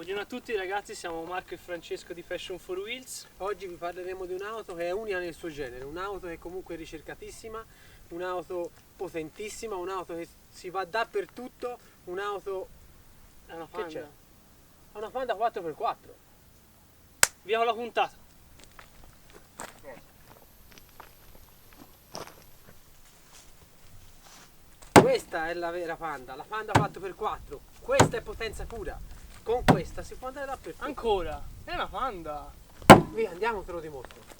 Buongiorno a tutti ragazzi, siamo Marco e Francesco di Fashion for Wheels. Oggi vi parleremo di un'auto che è unica nel suo genere, un'auto che comunque è ricercatissima, un'auto potentissima, un'auto che si va dappertutto, un'auto... È una Che c'è? Panda. È una Panda 4x4. Via con la puntata. Questa è la vera Panda, la Panda 4x4. Questa è potenza pura. Con questa si può andare dappertutto. Ancora? È una Panda. Via, andiamo, te lo dimostro.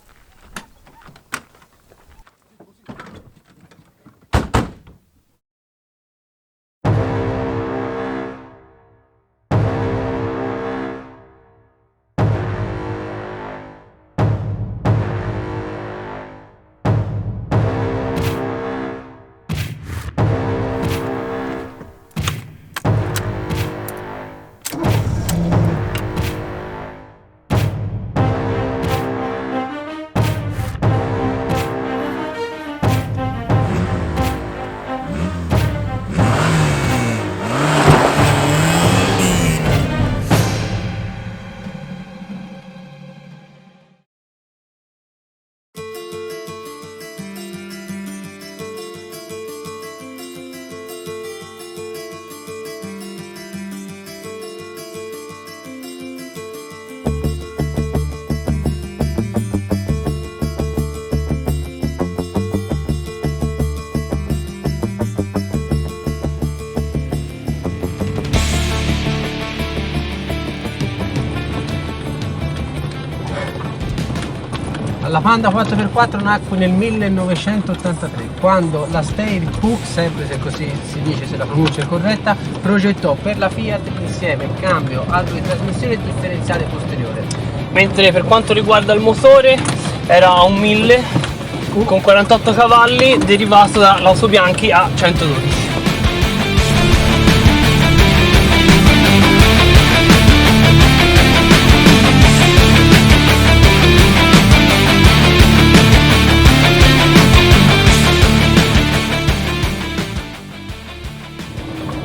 La Panda 4x4 nacque nel 1983, quando la Steyr Puch, sempre se così si dice, se la pronuncia è corretta, progettò per la Fiat insieme cambio, arbitro di trasmissione e differenziale posteriore. Mentre per quanto riguarda il motore era un 1000 con 48 cavalli derivato dall'auto Bianchi a 112.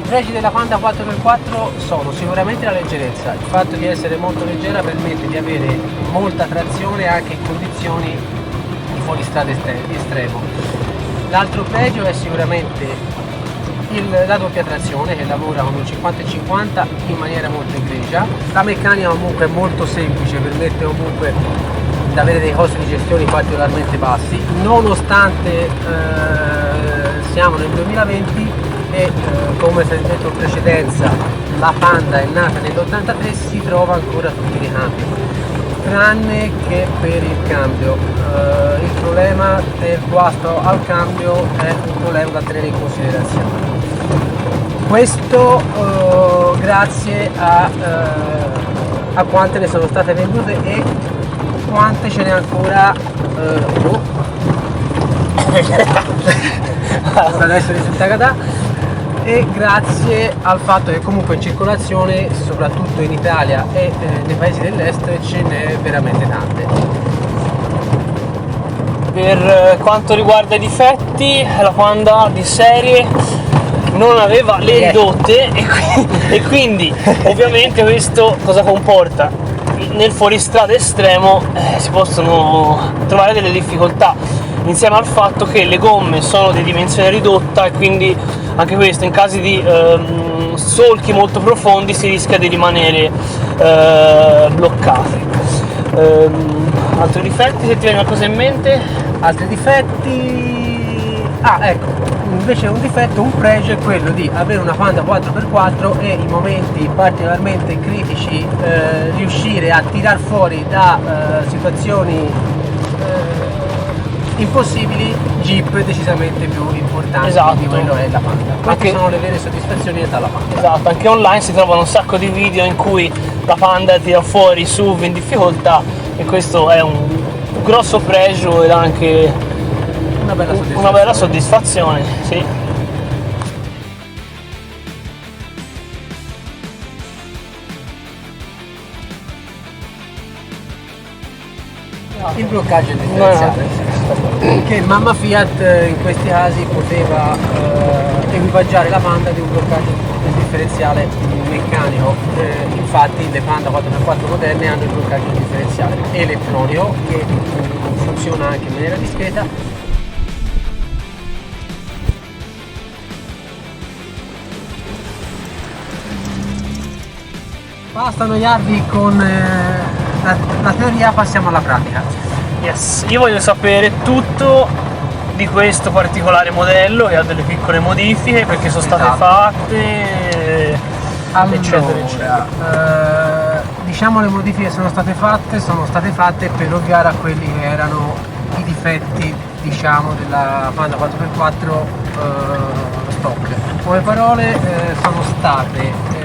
I pregi della Panda 4x4 sono sicuramente la leggerezza, il fatto di essere molto leggera permette di avere molta trazione anche in condizioni di fuoristrada estremo. L'altro pregio è sicuramente la doppia trazione che lavora con un 50-50 in maniera molto egregia. La meccanica comunque è molto semplice, permette comunque di avere dei costi di gestione particolarmente bassi, nonostante siamo nel 2020 e come si è detto in precedenza la Panda è nata nell'83, si trova ancora tutti i ricambi tranne che per il cambio. Il problema del guasto al cambio è un problema da tenere in considerazione. Questo grazie a quante ne sono state vendute e quante ce n'è ancora adesso risulta cadà, e grazie al fatto che comunque in circolazione soprattutto in Italia e nei paesi dell'est ce n'è veramente tante. Per quanto riguarda i difetti, la Panda di serie non aveva le ridotte e quindi ovviamente questo cosa comporta? Nel fuoristrada estremo si possono trovare delle difficoltà, insieme al fatto che le gomme sono di dimensione ridotta e quindi anche questo in casi di solchi molto profondi si rischia di rimanere bloccati. Altri difetti, se ti viene qualcosa in mente? Altri difetti... ecco, invece un difetto, un pregio è quello di avere una Panda 4x4 e in momenti particolarmente critici riuscire a tirar fuori da situazioni impossibili Jeep decisamente più importanti. Esatto. Di quello è la Panda. Queste Anche... sono le vere soddisfazioni dalla Panda. Esatto, anche online si trovano un sacco di video in cui la Panda tira fuori SUV in difficoltà e questo è un grosso pregio ed anche una bella soddisfazione, sì. Il bloccaggio differenziale, che mamma Fiat in questi casi poteva equipaggiare la Panda di un bloccaggio differenziale differenziale meccanico. Infatti le Panda 4x4 moderne hanno il bloccaggio differenziale elettronico che funziona anche in maniera discreta. Basta annoiarvi con la teoria, passiamo alla pratica. Yes, io voglio sapere tutto di questo particolare modello che ha delle piccole modifiche perché sono state fatte, eccetera eccetera. Diciamo le modifiche sono state fatte per ovviare a quelli che erano i difetti, diciamo, della Panda 4x4 stock. In poche parole, sono state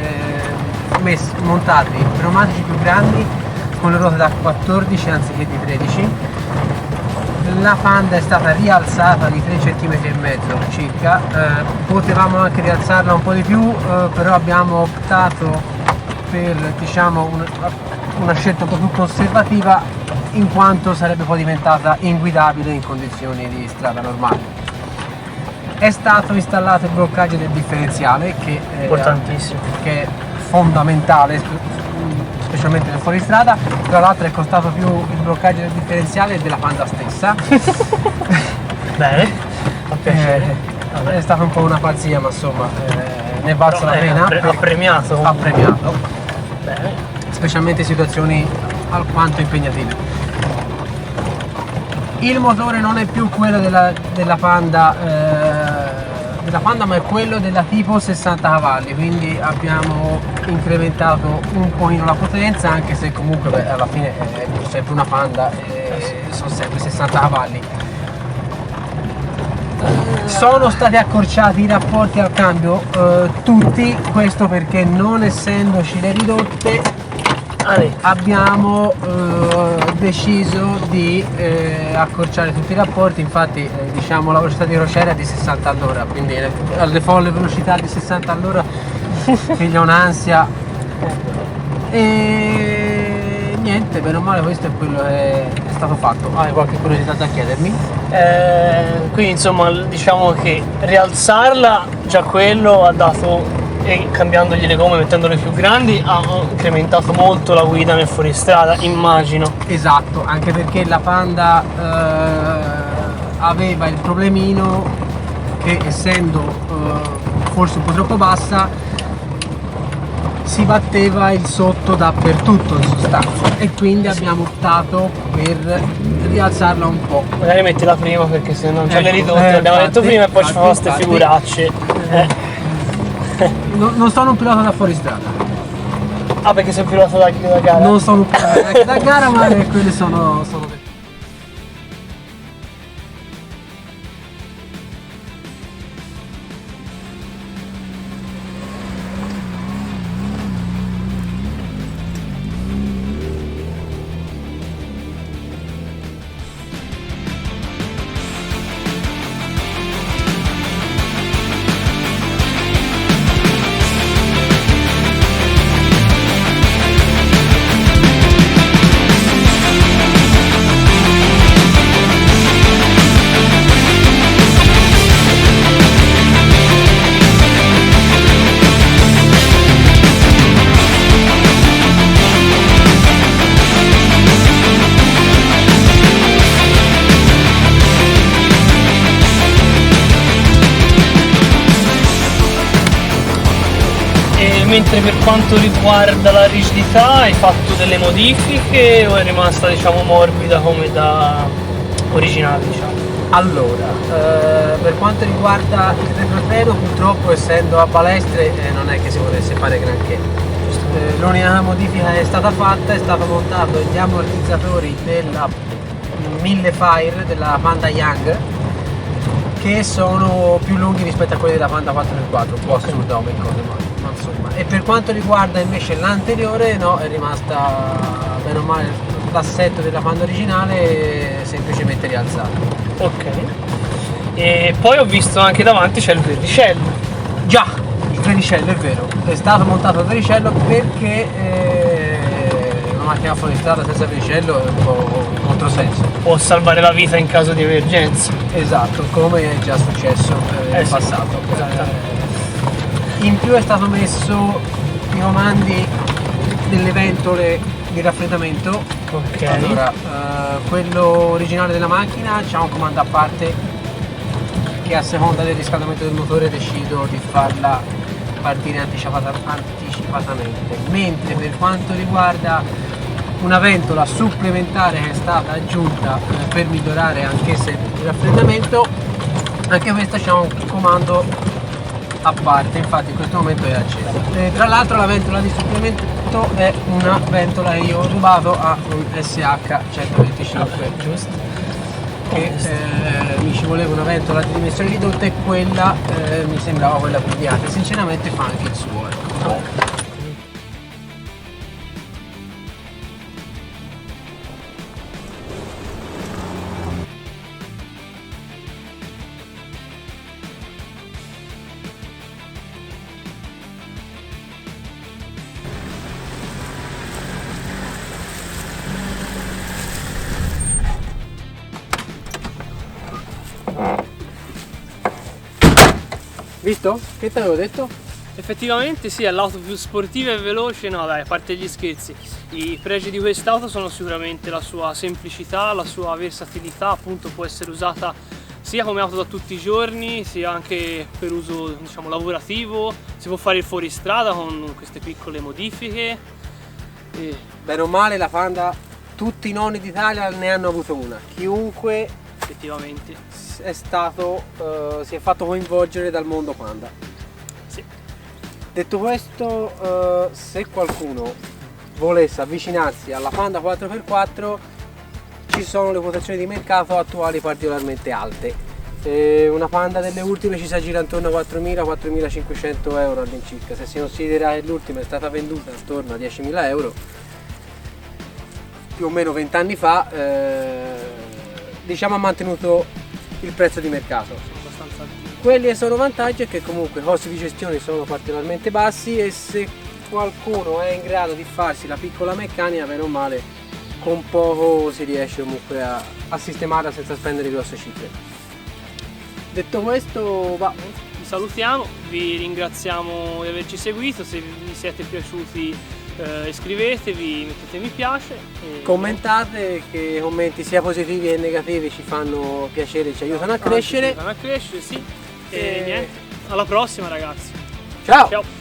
montati pneumatici più grandi con le ruote da 14 anziché di 13. La Panda è stata rialzata di 3,5 cm circa, potevamo anche rialzarla un po' di più, però abbiamo optato per, diciamo, una scelta un po' più conservativa, in quanto sarebbe poi diventata inguidabile in condizioni di strada normali. È stato installato il bloccaggio del differenziale che Importantissimo. che è fondamentale, specialmente nel fuoristrada. Tra l'altro è costato più il bloccaggio del differenziale della Panda stessa. Bene, a piacere. È stata un po' una pazzia, ma insomma ne è valsa la pena. Ha premiato. Ha premiato, Bene. specialmente in situazioni alquanto impegnative. Il motore non è più quello della Panda, ma è quello della tipo 60 cavalli, quindi abbiamo incrementato un pochino la potenza, anche se comunque alla fine è sempre una Panda e sono sempre 60 cavalli. Sono stati accorciati i rapporti al cambio, tutti, questo perché non essendoci le ridotte abbiamo deciso di accorciare tutti i rapporti. Infatti diciamo la velocità di crociera è di 60 all'ora, quindi alle folle velocità di 60 all'ora figlia un'ansia e niente, bene o male questo è quello che è stato fatto. Hai qualche curiosità da chiedermi? Quindi insomma diciamo che rialzarla già quello ha dato, e cambiandogli le gomme, mettendole più grandi, ha incrementato molto la guida nel fuoristrada, immagino. Esatto, anche perché la Panda aveva il problemino che, essendo forse un po' troppo bassa, si batteva il sotto dappertutto in sostanza, e quindi abbiamo optato per rialzarla un po'. Magari mettila prima perché se non c'è le Ecco, ridotte, l'abbiamo detto infatti, prima, e poi ci fanno queste infatti. figuracce. Non sono un pilota da fuoristrada, Ah, perché sei pilota da gara? non sono un pilota neanche da gara, ma quelle sono Mentre per quanto riguarda la rigidità hai fatto delle modifiche o è rimasta, diciamo, morbida come da originale, diciamo? Allora, per quanto riguarda il retrotreno, purtroppo essendo a balestre non è che si potesse fare granché. L'unica modifica che è stata fatta è stato montato gli ammortizzatori della 1000 Fire della Panda Young, che sono più lunghi rispetto a quelli della Panda 4x4, un po' assurdomico, ma insomma. E per quanto riguarda invece l'anteriore, no, è rimasta bene o male l'assetto della Panda originale, semplicemente rialzato. Ok. E poi ho visto anche davanti c'è il verricello. Già, il vericello, è vero, è stato montato il vericello perché una macchina fuori strada senza vericello è un po' un controsenso. Può salvare la vita in caso di emergenza. Esatto, come è già successo in Sì, passato. esattamente. In più è stato messo i comandi delle ventole di raffreddamento. Ok. Allora, quello originale della macchina c'ha un comando a parte che a seconda del riscaldamento del motore decido di farla partire anticipatamente, mentre per quanto riguarda una ventola supplementare che è stata aggiunta per migliorare anch'essa il raffreddamento, anche questa c'ha un comando a parte, infatti in questo momento è accesa. Tra l'altro la ventola di supplemento è una ventola che io ho rubato a un SH125, Giusto. che mi ci voleva una ventola di dimensioni ridotte e quella mi sembrava quella più ideale. Sinceramente fa anche il suo. Visto? Che ti avevo detto? Effettivamente sì, è l'auto più sportiva e veloce, no dai, a parte gli scherzi. I pregi di quest'auto sono sicuramente la sua semplicità, la sua versatilità, appunto può essere usata sia come auto da tutti i giorni, sia anche per uso diciamo lavorativo, si può fare il fuoristrada con queste piccole modifiche. Bene o male la Panda, tutti i nonni d'Italia ne hanno avuto una, chiunque Effettivamente. è stato, si è fatto coinvolgere dal mondo Panda. Sì. Detto questo, se qualcuno volesse avvicinarsi alla Panda 4x4 ci sono le quotazioni di mercato attuali particolarmente alte. Una Panda delle ultime ci si aggira intorno a 4.000-4.500 euro all'incirca, se si considera che l'ultima è stata venduta attorno a 10.000 euro più o meno 20 anni fa, diciamo ha mantenuto il prezzo di mercato. Abbastanza alti. Quelli che sono vantaggi è che comunque i costi di gestione sono particolarmente bassi e se qualcuno è in grado di farsi la piccola meccanica, bene o male, con poco si riesce comunque a sistemarla senza spendere grosse cifre. Detto questo, va. Vi salutiamo, vi ringraziamo di averci seguito, se vi siete piaciuti iscrivetevi, mettete mi piace. E Commentate, che i commenti sia positivi che negativi ci fanno piacere, ci aiutano a Anzi, crescere. ci aiutano a crescere, sì. E niente, alla prossima ragazzi. Ciao! Ciao!